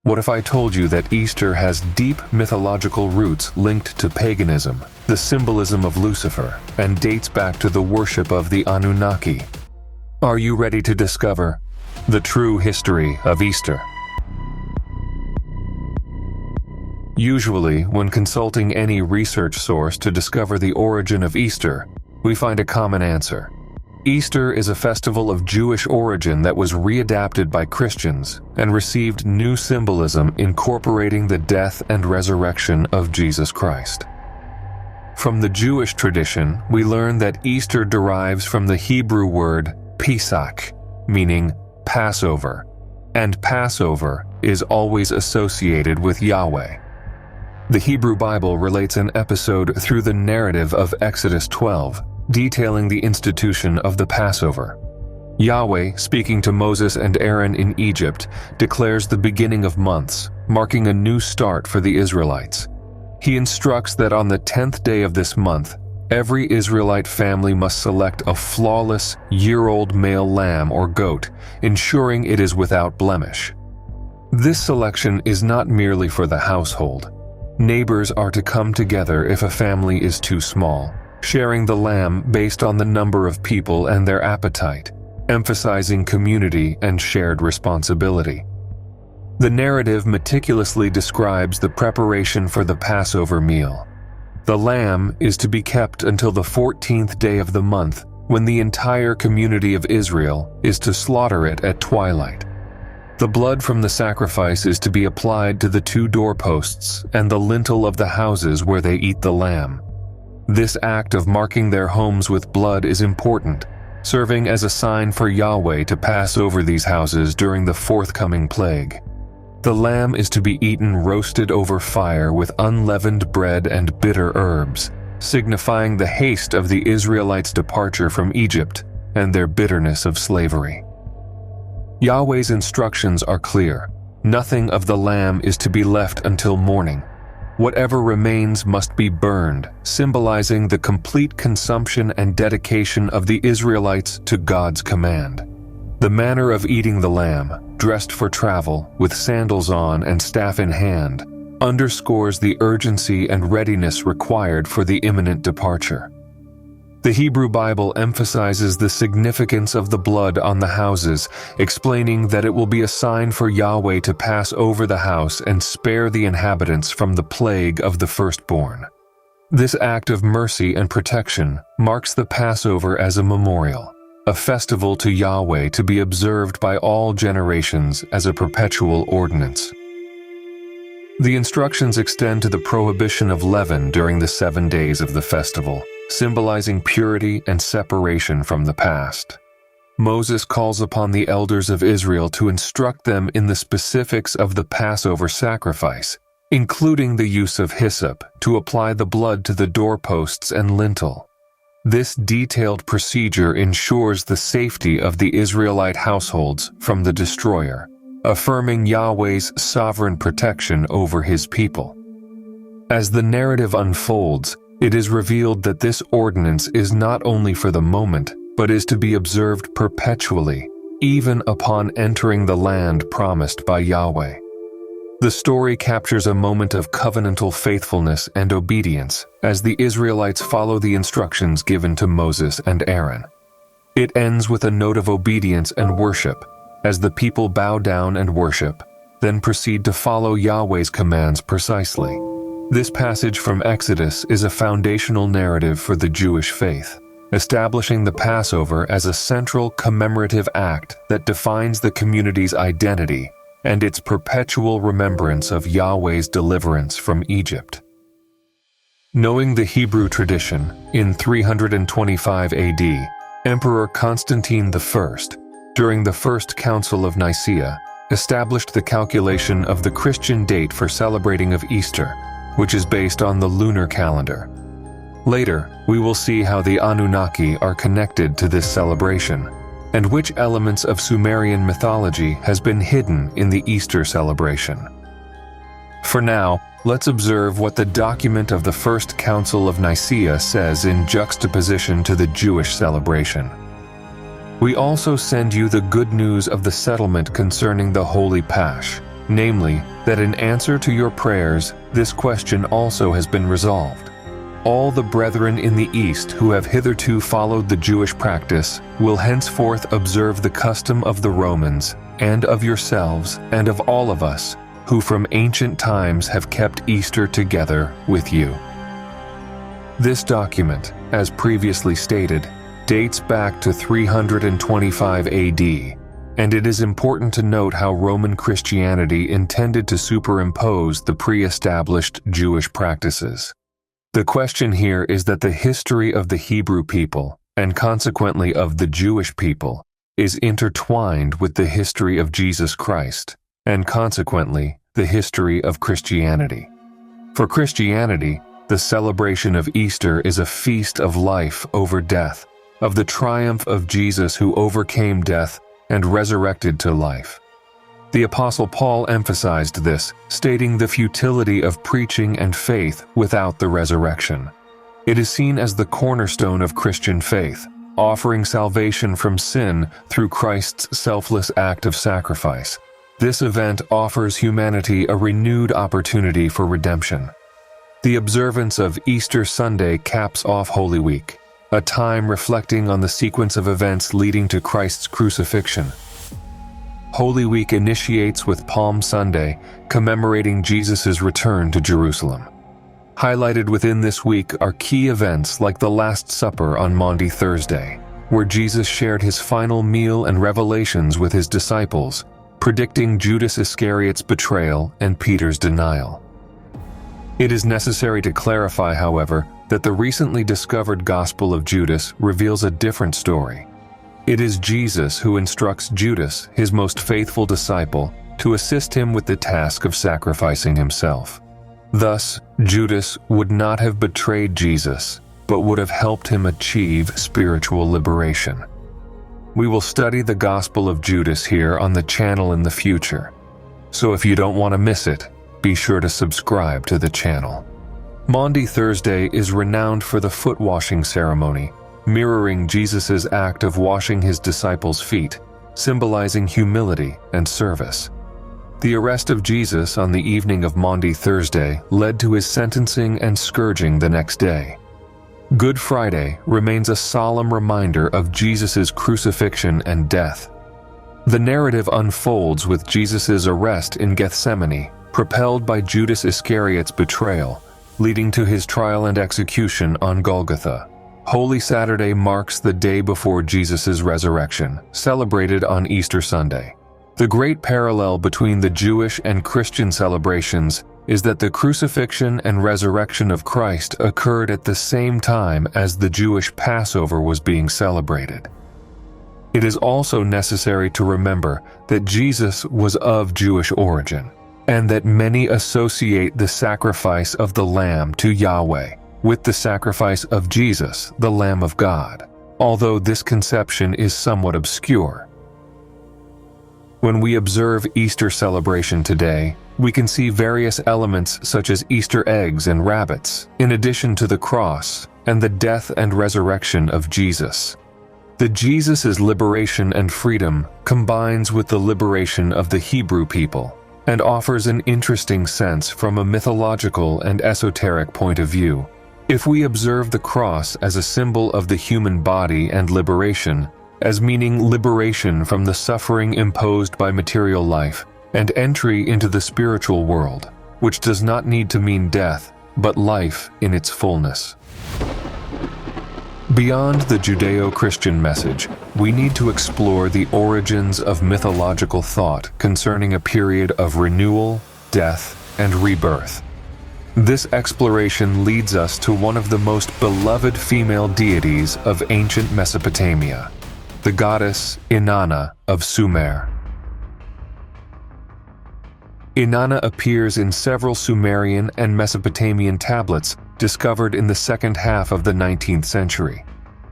What if I told you that Easter has deep mythological roots linked to paganism, the symbolism of Lucifer, and dates back to the worship of the Anunnaki? Are you ready to discover the true history of Easter? Usually, when consulting any research source to discover the origin of Easter, we find a common answer. Easter is a festival of Jewish origin that was readapted by Christians and received new symbolism incorporating the death and resurrection of Jesus Christ. From the Jewish tradition, we learn that Easter derives from the Hebrew word Pesach, meaning Passover, and Passover is always associated with Yahweh. The Hebrew Bible relates an episode through the narrative of Exodus 12, detailing the institution of the Passover. Yahweh, speaking to Moses and Aaron in Egypt, declares the beginning of months, marking a new start for the Israelites. He instructs that on the 10th day of this month, every Israelite family must select a flawless, year-old male lamb or goat, ensuring it is without blemish. This selection is not merely for the household. Neighbors are to come together if a family is too small, sharing the lamb based on the number of people and their appetite, emphasizing community and shared responsibility. The narrative meticulously describes the preparation for the Passover meal. The lamb is to be kept until the 14th day of the month, when the entire community of Israel is to slaughter it at twilight. The blood from the sacrifice is to be applied to the 2 doorposts and the lintel of the houses where they eat the lamb. This act of marking their homes with blood is important, serving as a sign for Yahweh to pass over these houses during the forthcoming plague. The lamb is to be eaten roasted over fire with unleavened bread and bitter herbs, signifying the haste of the Israelites' departure from Egypt and their bitterness of slavery. Yahweh's instructions are clear. Nothing of the lamb is to be left until morning. Whatever remains must be burned, symbolizing the complete consumption and dedication of the Israelites to God's command. The manner of eating the lamb, dressed for travel, with sandals on and staff in hand, underscores the urgency and readiness required for the imminent departure. The Hebrew Bible emphasizes the significance of the blood on the houses, explaining that it will be a sign for Yahweh to pass over the house and spare the inhabitants from the plague of the firstborn. This act of mercy and protection marks the Passover as a memorial, a festival to Yahweh to be observed by all generations as a perpetual ordinance. The instructions extend to the prohibition of leaven during the 7 days of the festival, symbolizing purity and separation from the past. Moses calls upon the elders of Israel to instruct them in the specifics of the Passover sacrifice, including the use of hyssop to apply the blood to the doorposts and lintel. This detailed procedure ensures the safety of the Israelite households from the destroyer, affirming Yahweh's sovereign protection over his people. As the narrative unfolds, it is revealed that this ordinance is not only for the moment, but is to be observed perpetually, even upon entering the land promised by Yahweh. The story captures a moment of covenantal faithfulness and obedience as the Israelites follow the instructions given to Moses and Aaron. It ends with a note of obedience and worship, as the people bow down and worship, then proceed to follow Yahweh's commands precisely. This passage from Exodus is a foundational narrative for the Jewish faith, establishing the Passover as a central commemorative act that defines the community's identity and its perpetual remembrance of Yahweh's deliverance from Egypt. Knowing the Hebrew tradition, in 325 AD, Emperor Constantine I, during the First Council of Nicaea, established the calculation of the Christian date for celebrating of Easter, which is based on the lunar calendar. Later, we will see how the Anunnaki are connected to this celebration, and which elements of Sumerian mythology has been hidden in the Easter celebration. For now, let's observe what the document of the First Council of Nicaea says in juxtaposition to the Jewish celebration. We also send you the good news of the settlement concerning the Holy Pasch, namely, that in answer to your prayers, this question also has been resolved. All the brethren in the East who have hitherto followed the Jewish practice will henceforth observe the custom of the Romans, and of yourselves, and of all of us, who from ancient times have kept Easter together with you. This document, as previously stated, dates back to 325 AD, and it is important to note how Roman Christianity intended to superimpose the pre-established Jewish practices. The question here is that the history of the Hebrew people, and consequently of the Jewish people, is intertwined with the history of Jesus Christ, and consequently the history of Christianity. For Christianity, the celebration of Easter is a feast of life over death, of the triumph of Jesus who overcame death and resurrected to life. The Apostle Paul emphasized this, stating the futility of preaching and faith without the resurrection. It is seen as the cornerstone of Christian faith, offering salvation from sin through Christ's selfless act of sacrifice. This event offers humanity a renewed opportunity for redemption. The observance of Easter Sunday caps off Holy Week, a time reflecting on the sequence of events leading to Christ's crucifixion. Holy Week initiates with Palm Sunday, commemorating Jesus' return to Jerusalem. Highlighted within this week are key events like the Last Supper on Maundy Thursday, where Jesus shared his final meal and revelations with his disciples, predicting Judas Iscariot's betrayal and Peter's denial. It is necessary to clarify, however, that the recently discovered Gospel of Judas reveals a different story. It is Jesus who instructs Judas, his most faithful disciple, to assist him with the task of sacrificing himself. Thus, Judas would not have betrayed Jesus, but would have helped him achieve spiritual liberation. We will study the Gospel of Judas here on the channel in the future, so if you don't want to miss it, be sure to subscribe to the channel. Maundy Thursday is renowned for the foot washing ceremony, mirroring Jesus' act of washing his disciples' feet, symbolizing humility and service. The arrest of Jesus on the evening of Maundy Thursday led to his sentencing and scourging the next day. Good Friday remains a solemn reminder of Jesus' crucifixion and death. The narrative unfolds with Jesus' arrest in Gethsemane, propelled by Judas Iscariot's betrayal, leading to his trial and execution on Golgotha. Holy Saturday marks the day before Jesus' resurrection, celebrated on Easter Sunday. The great parallel between the Jewish and Christian celebrations is that the crucifixion and resurrection of Christ occurred at the same time as the Jewish Passover was being celebrated. It is also necessary to remember that Jesus was of Jewish origin, and that many associate the sacrifice of the Lamb to Yahweh with the sacrifice of Jesus, the Lamb of God, although this conception is somewhat obscure. When we observe Easter celebration today, we can see various elements such as Easter eggs and rabbits, in addition to the cross and the death and resurrection of Jesus. The Jesus' liberation and freedom combines with the liberation of the Hebrew people and offers an interesting sense from a mythological and esoteric point of view. If we observe the cross as a symbol of the human body and liberation, as meaning liberation from the suffering imposed by material life and entry into the spiritual world, which does not need to mean death, but life in its fullness. Beyond the Judeo-Christian message, we need to explore the origins of mythological thought concerning a period of renewal, death, and rebirth. This exploration leads us to one of the most beloved female deities of ancient Mesopotamia, the goddess Inanna of Sumer. Inanna appears in several Sumerian and Mesopotamian tablets discovered in the second half of the 19th century.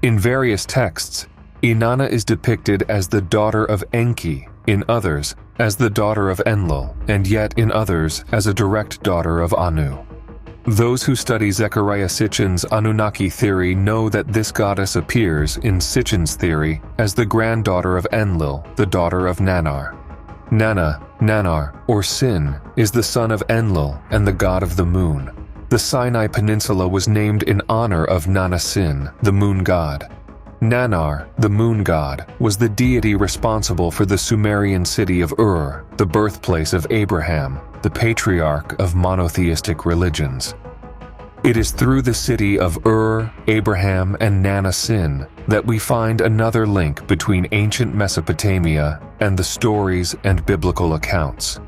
In various texts, Inanna is depicted as the daughter of Enki, in others as the daughter of Enlil, and yet in others as a direct daughter of Anu. Those who study Zecharia Sitchin's Anunnaki theory know that this goddess appears in Sitchin's theory as the granddaughter of Enlil, the daughter of Nannar. Nannar, or Sin, is the son of Enlil and the god of the moon. The Sinai Peninsula was named in honor of Nanna Sin, the moon god. Nannar, the moon god, was the deity responsible for the Sumerian city of Ur, the birthplace of Abraham, the patriarch of monotheistic religions. It is through the city of Ur, Abraham, and Nanna Sin that we find another link between ancient Mesopotamia and the stories and biblical accounts.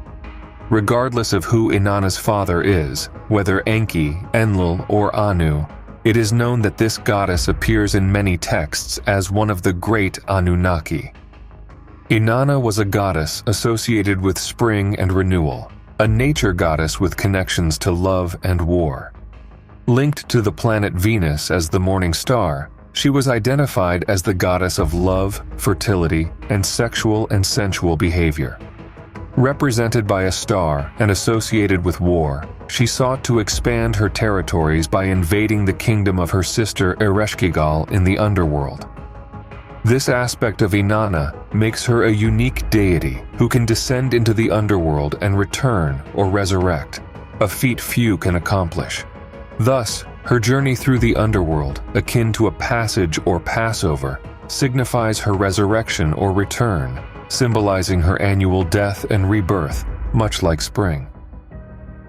Regardless of who Inanna's father is, whether Enki, Enlil, or Anu, it is known that this goddess appears in many texts as one of the great Anunnaki. Inanna was a goddess associated with spring and renewal, a nature goddess with connections to love and war. Linked to the planet Venus as the morning star, she was identified as the goddess of love, fertility, and sexual and sensual behavior. Represented by a star and associated with war, she sought to expand her territories by invading the kingdom of her sister Ereshkigal in the underworld. This aspect of Inanna makes her a unique deity who can descend into the underworld and return or resurrect, a feat few can accomplish. Thus, her journey through the underworld, akin to a passage or Passover, signifies her resurrection or return, symbolizing her annual death and rebirth, much like spring.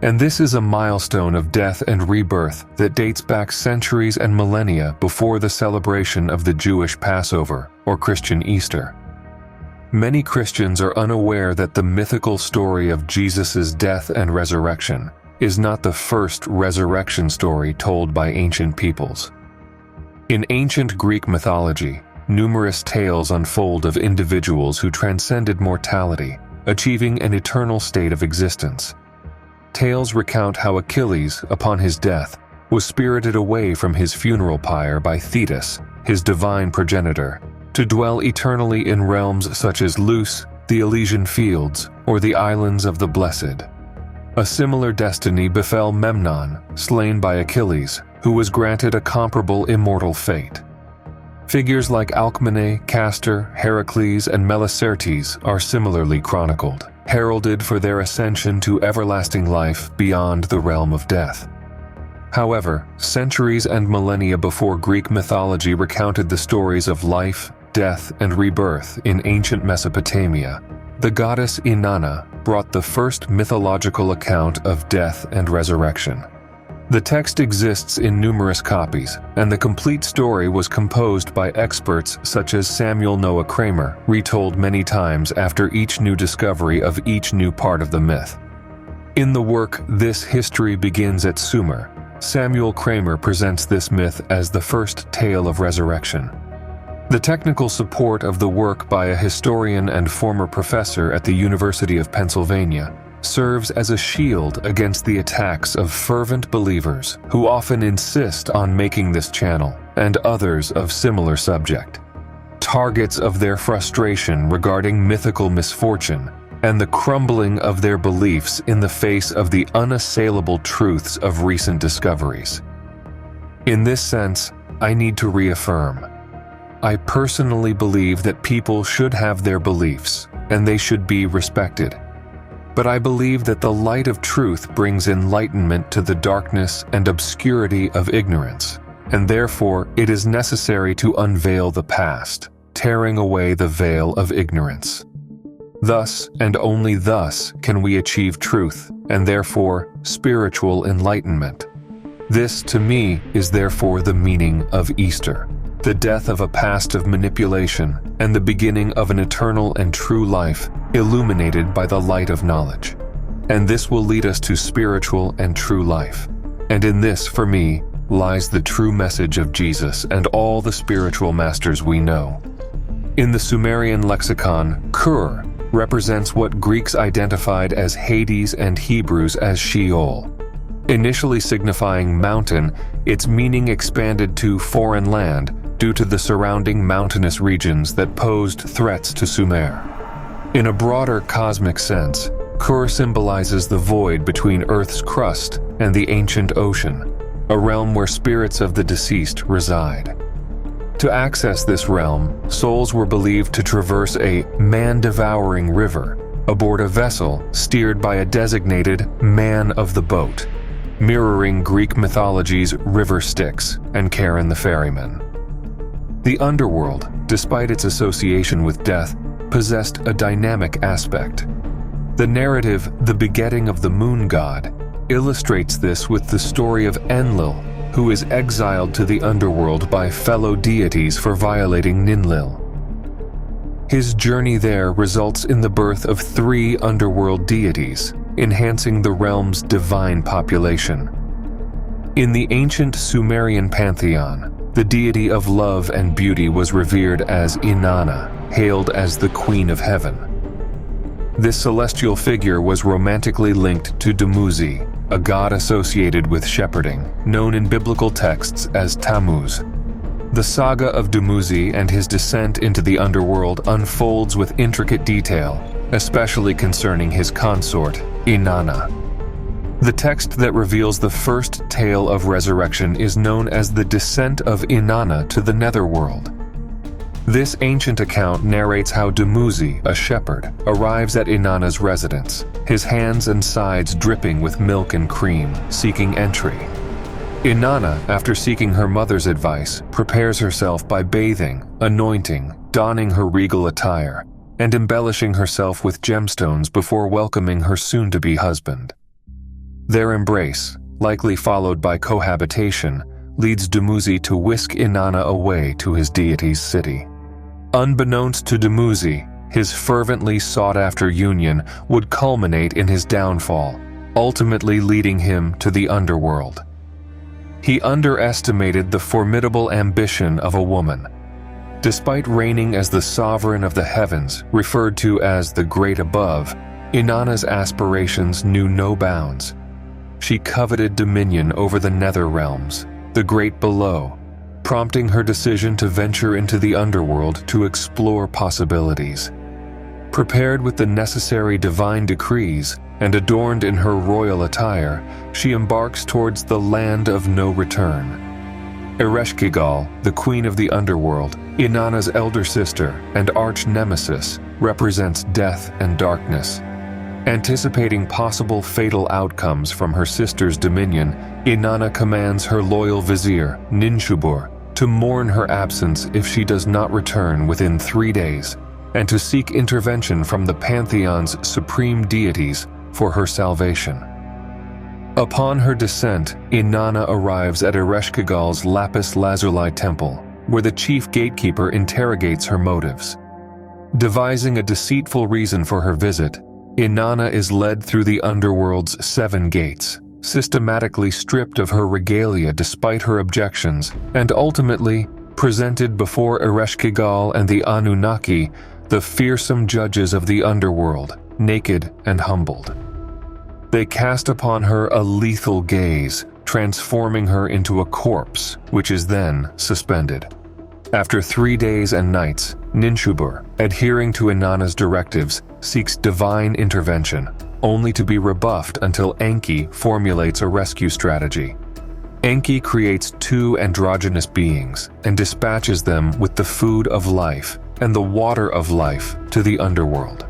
And this is a milestone of death and rebirth that dates back centuries and millennia before the celebration of the Jewish Passover or Christian Easter. Many Christians are unaware that the mythical story of Jesus' death and resurrection is not the first resurrection story told by ancient peoples. In ancient Greek mythology, numerous tales unfold of individuals who transcended mortality, achieving an eternal state of existence. Tales recount how Achilles, upon his death, was spirited away from his funeral pyre by Thetis, his divine progenitor, to dwell eternally in realms such as Lus, the Elysian Fields, or the Islands of the Blessed. A similar destiny befell Memnon, slain by Achilles, who was granted a comparable immortal fate. Figures like Alcmene, Castor, Heracles, and Melicertes are similarly chronicled, heralded for their ascension to everlasting life beyond the realm of death. However, centuries and millennia before Greek mythology recounted the stories of life, death, and rebirth in ancient Mesopotamia, the goddess Inanna brought the first mythological account of death and resurrection. The text exists in numerous copies, and the complete story was composed by experts such as Samuel Noah Kramer, retold many times after each new discovery of each new part of the myth. In the work This History Begins at Sumer, Samuel Kramer presents this myth as the first tale of resurrection. The technical support of the work by a historian and former professor at the University of Pennsylvania serves as a shield against the attacks of fervent believers who often insist on making this channel, and others of similar subject, targets of their frustration regarding mythical misfortune and the crumbling of their beliefs in the face of the unassailable truths of recent discoveries. In this sense, I need to reaffirm, I personally believe that people should have their beliefs, and they should be respected. But I believe that the light of truth brings enlightenment to the darkness and obscurity of ignorance, and therefore it is necessary to unveil the past, tearing away the veil of ignorance. Thus, and only thus, can we achieve truth, and therefore spiritual enlightenment. This, to me, is therefore the meaning of Easter, the death of a past of manipulation, and the beginning of an eternal and true life illuminated by the light of knowledge. And this will lead us to spiritual and true life. And in this, for me, lies the true message of Jesus and all the spiritual masters we know. In the Sumerian lexicon, Kur represents what Greeks identified as Hades and Hebrews as Sheol. Initially signifying mountain, its meaning expanded to foreign land due to the surrounding mountainous regions that posed threats to Sumer. In a broader cosmic sense, Kur symbolizes the void between Earth's crust and the ancient ocean, a realm where spirits of the deceased reside. To access this realm, souls were believed to traverse a man-devouring river, aboard a vessel steered by a designated man of the boat, mirroring Greek mythology's river Styx and Charon the ferryman. The underworld, despite its association with death, possessed a dynamic aspect. The narrative, The Begetting of the Moon God, illustrates this with the story of Enlil, who is exiled to the underworld by fellow deities for violating Ninlil. His journey there results in the birth of 3 underworld deities, enhancing the realm's divine population. In the ancient Sumerian pantheon, the deity of love and beauty was revered as Inanna, hailed as the Queen of Heaven. This celestial figure was romantically linked to Dumuzi, a god associated with shepherding, known in biblical texts as Tammuz. The saga of Dumuzi and his descent into the underworld unfolds with intricate detail, especially concerning his consort, Inanna. The text that reveals the first tale of resurrection is known as the Descent of Inanna to the Netherworld. This ancient account narrates how Dumuzi, a shepherd, arrives at Inanna's residence, his hands and sides dripping with milk and cream, seeking entry. Inanna, after seeking her mother's advice, prepares herself by bathing, anointing, donning her regal attire, and embellishing herself with gemstones before welcoming her soon-to-be husband. Their embrace, likely followed by cohabitation, leads Dumuzi to whisk Inanna away to his deity's city. Unbeknownst to Dumuzi, his fervently sought-after union would culminate in his downfall, ultimately leading him to the underworld. He underestimated the formidable ambition of a woman. Despite reigning as the sovereign of the heavens, referred to as the Great Above, Inanna's aspirations knew no bounds. She coveted dominion over the nether realms, the Great Below, prompting her decision to venture into the underworld to explore possibilities. Prepared with the necessary divine decrees and adorned in her royal attire, she embarks towards the land of no return. Ereshkigal, the queen of the underworld, Inanna's elder sister and arch-nemesis, represents death and darkness. Anticipating possible fatal outcomes from her sister's dominion, Inanna commands her loyal vizier, Ninshubur, to mourn her absence if she does not return within 3 days, and to seek intervention from the pantheon's supreme deities for her salvation. Upon her descent, Inanna arrives at Ereshkigal's lapis lazuli temple, where the chief gatekeeper interrogates her motives. Devising a deceitful reason for her visit, Inanna is led through the underworld's 7 gates, systematically stripped of her regalia despite her objections, and ultimately presented before Ereshkigal and the Anunnaki, the fearsome judges of the underworld, naked and humbled. They cast upon her a lethal gaze, transforming her into a corpse, which is then suspended. After 3 days and nights, Ninshubur, adhering to Inanna's directives, seeks divine intervention, only to be rebuffed until Enki formulates a rescue strategy. Enki creates 2 androgynous beings and dispatches them with the food of life and the water of life to the underworld.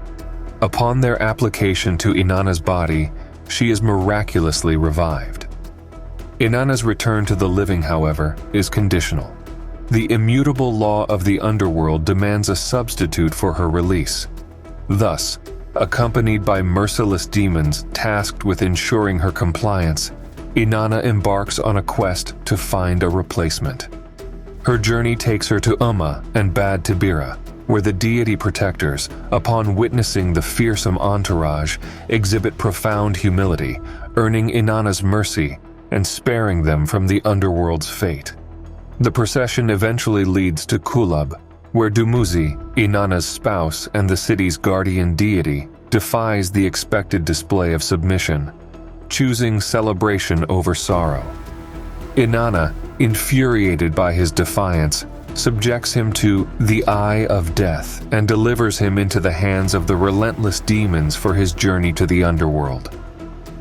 Upon their application to Inanna's body, she is miraculously revived. Inanna's return to the living, however, is conditional. The immutable law of the underworld demands a substitute for her release. Thus, accompanied by merciless demons tasked with ensuring her compliance, Inanna embarks on a quest to find a replacement. Her journey takes her to Umma and Bad Tibira, where the deity protectors, upon witnessing the fearsome entourage, exhibit profound humility, earning Inanna's mercy and sparing them from the underworld's fate. The procession eventually leads to Kulab, where Dumuzi, Inanna's spouse and the city's guardian deity, defies the expected display of submission, choosing celebration over sorrow. Inanna, infuriated by his defiance, subjects him to the Eye of Death and delivers him into the hands of the relentless demons for his journey to the underworld.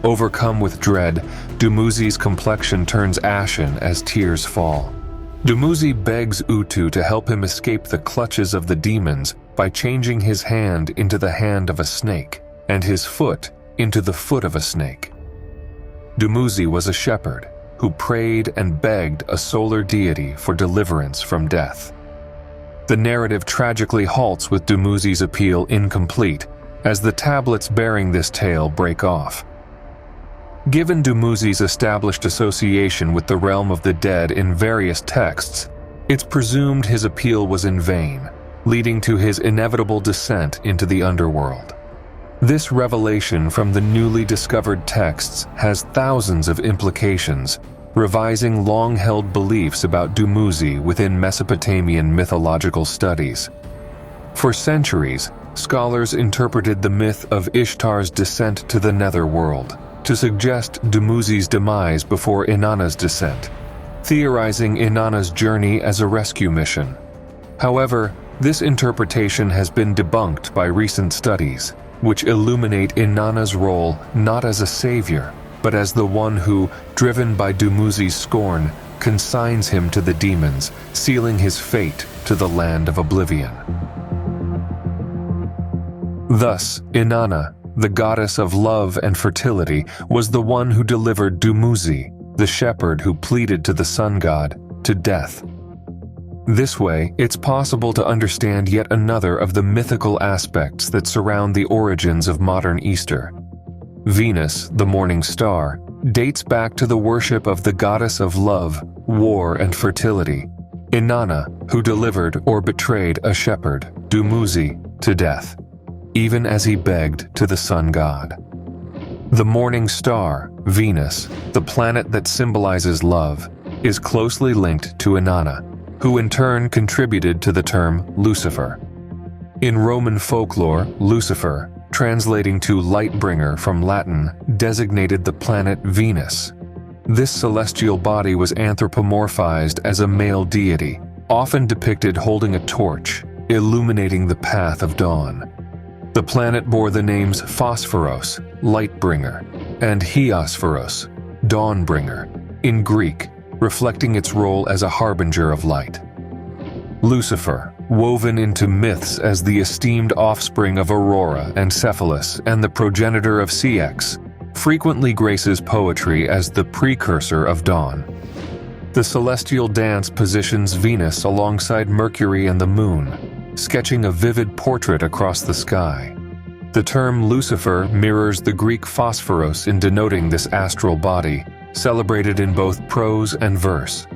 Overcome with dread, Dumuzi's complexion turns ashen as tears fall. Dumuzi begs Utu to help him escape the clutches of the demons by changing his hand into the hand of a snake, and his foot into the foot of a snake. Dumuzi was a shepherd who prayed and begged a solar deity for deliverance from death. The narrative tragically halts with Dumuzi's appeal incomplete, as the tablets bearing this tale break off. Given Dumuzi's established association with the realm of the dead in various texts, it's presumed his appeal was in vain, leading to his inevitable descent into the underworld. This revelation from the newly discovered texts has thousands of implications, revising long-held beliefs about Dumuzi within Mesopotamian mythological studies. For centuries, scholars interpreted the myth of Ishtar's descent to the netherworld to suggest Dumuzi's demise before Inanna's descent, theorizing Inanna's journey as a rescue mission. However, this interpretation has been debunked by recent studies, which illuminate Inanna's role not as a savior, but as the one who, driven by Dumuzi's scorn, consigns him to the demons, sealing his fate to the land of oblivion. Thus, Inanna, the goddess of love and fertility, was the one who delivered Dumuzi, the shepherd who pleaded to the sun god, to death. This way, it's possible to understand yet another of the mythical aspects that surround the origins of modern Easter. Venus, the morning star, dates back to the worship of the goddess of love, war, and fertility, Inanna, who delivered or betrayed a shepherd, Dumuzi, to death, even as he begged to the sun god. The morning star, Venus, the planet that symbolizes love, is closely linked to Inanna, who in turn contributed to the term Lucifer. In Roman folklore, Lucifer, translating to light-bringer from Latin, designated the planet Venus. This celestial body was anthropomorphized as a male deity, often depicted holding a torch, illuminating the path of dawn. The planet bore the names Phosphoros, light-bringer, and Hiasphoros, dawn-bringer, in Greek, reflecting its role as a harbinger of light. Lucifer, woven into myths as the esteemed offspring of Aurora and Cephalus and the progenitor of Ceyx, frequently graces poetry as the precursor of dawn. The celestial dance positions Venus alongside Mercury and the moon, sketching a vivid portrait across the sky. The term Lucifer mirrors the Greek phosphoros in denoting this astral body, celebrated in both prose and verse.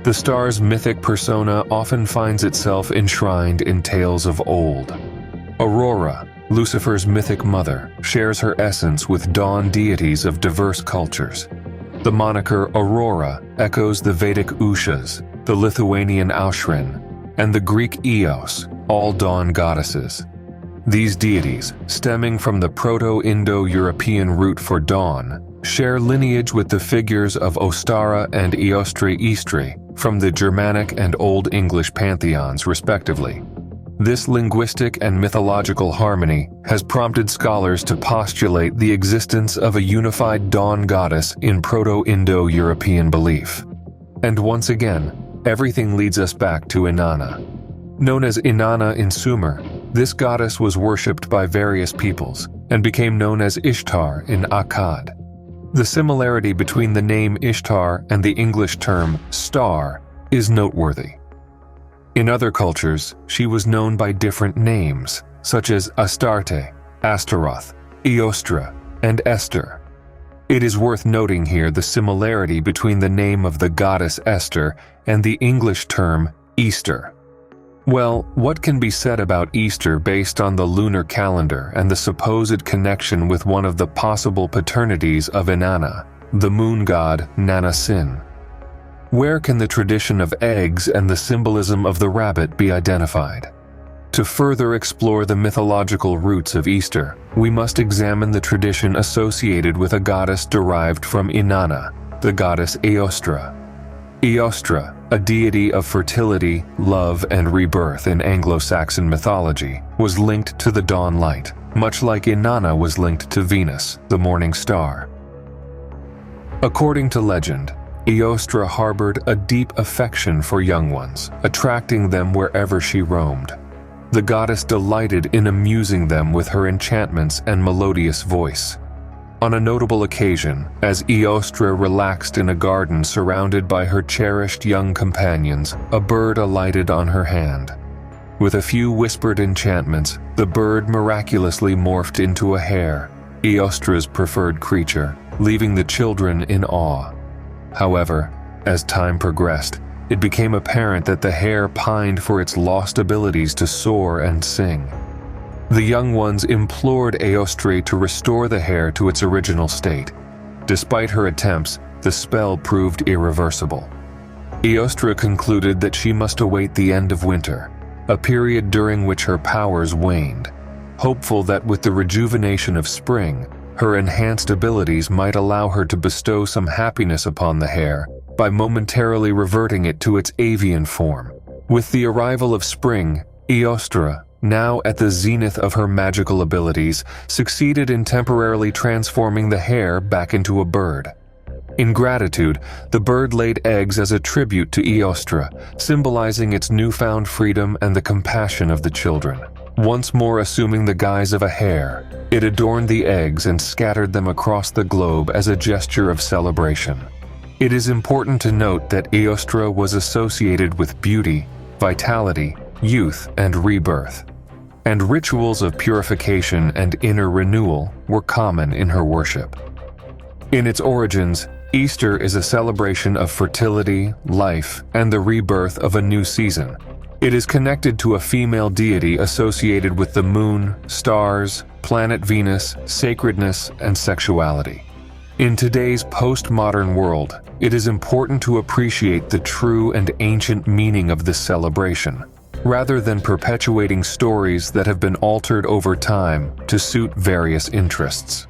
The star's mythic persona often finds itself enshrined in tales of old. Aurora, Lucifer's mythic mother, shares her essence with dawn deities of diverse cultures. The moniker Aurora echoes the Vedic Ushas, the Lithuanian Aushrin, and the Greek Eos, all dawn goddesses. These deities, stemming from the Proto-Indo-European root for dawn, share lineage with the figures of Ostara and Eostre Istri from the Germanic and Old English pantheons, respectively. This linguistic and mythological harmony has prompted scholars to postulate the existence of a unified dawn goddess in Proto-Indo-European belief. And once again, everything leads us back to Inanna. Known as Inanna in Sumer, this goddess was worshipped by various peoples and became known as Ishtar in Akkad. The similarity between the name Ishtar and the English term star is noteworthy. In other cultures, she was known by different names, such as Astarte, Astaroth, Eostra, and Esther. It is worth noting here the similarity between the name of the goddess Esther and the English term Easter. Well, what can be said about Easter based on the lunar calendar and the supposed connection with one of the possible paternities of Inanna, the moon god Nanna Sin? Where can the tradition of eggs and the symbolism of the rabbit be identified? To further explore the mythological roots of Easter, we must examine the tradition associated with a goddess derived from Inanna, the goddess Eostra. Eostra, a deity of fertility, love, and rebirth in Anglo-Saxon mythology, was linked to the dawn light, much like Inanna was linked to Venus, the morning star. According to legend, Eostra harbored a deep affection for young ones, attracting them wherever she roamed. The goddess delighted in amusing them with her enchantments and melodious voice. On a notable occasion, as Eostre relaxed in a garden surrounded by her cherished young companions, a bird alighted on her hand. With a few whispered enchantments, the bird miraculously morphed into a hare, Eostre's preferred creature, leaving the children in awe. However, as time progressed, it became apparent that the hare pined for its lost abilities to soar and sing. The young ones implored Eostre to restore the hare to its original state. Despite her attempts, the spell proved irreversible. Eostre concluded that she must await the end of winter, a period during which her powers waned, hopeful that with the rejuvenation of spring, her enhanced abilities might allow her to bestow some happiness upon the hare by momentarily reverting it to its avian form. With the arrival of spring, Eostre, now at the zenith of her magical abilities, succeeded in temporarily transforming the hare back into a bird. In gratitude, the bird laid eggs as a tribute to Eostre, symbolizing its newfound freedom and the compassion of the children. Once more assuming the guise of a hare, it adorned the eggs and scattered them across the globe as a gesture of celebration. It is important to note that Eostre was associated with beauty, vitality, youth, and rebirth, and rituals of purification and inner renewal were common in her worship. In its origins, Easter is a celebration of fertility, life, and the rebirth of a new season. It is connected to a female deity associated with the moon, stars, planet Venus, sacredness, and sexuality. In today's postmodern world, it is important to appreciate the true and ancient meaning of this celebration, rather than perpetuating stories that have been altered over time to suit various interests.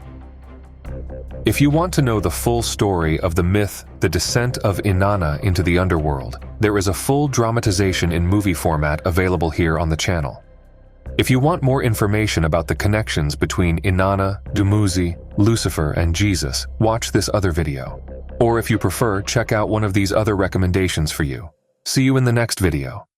If you want to know the full story of the myth, The Descent of Inanna into the Underworld, there is a full dramatization in movie format available here on the channel. If you want more information about the connections between Inanna, Dumuzi, Lucifer, and Jesus, watch this other video. Or if you prefer, check out one of these other recommendations for you. See you in the next video.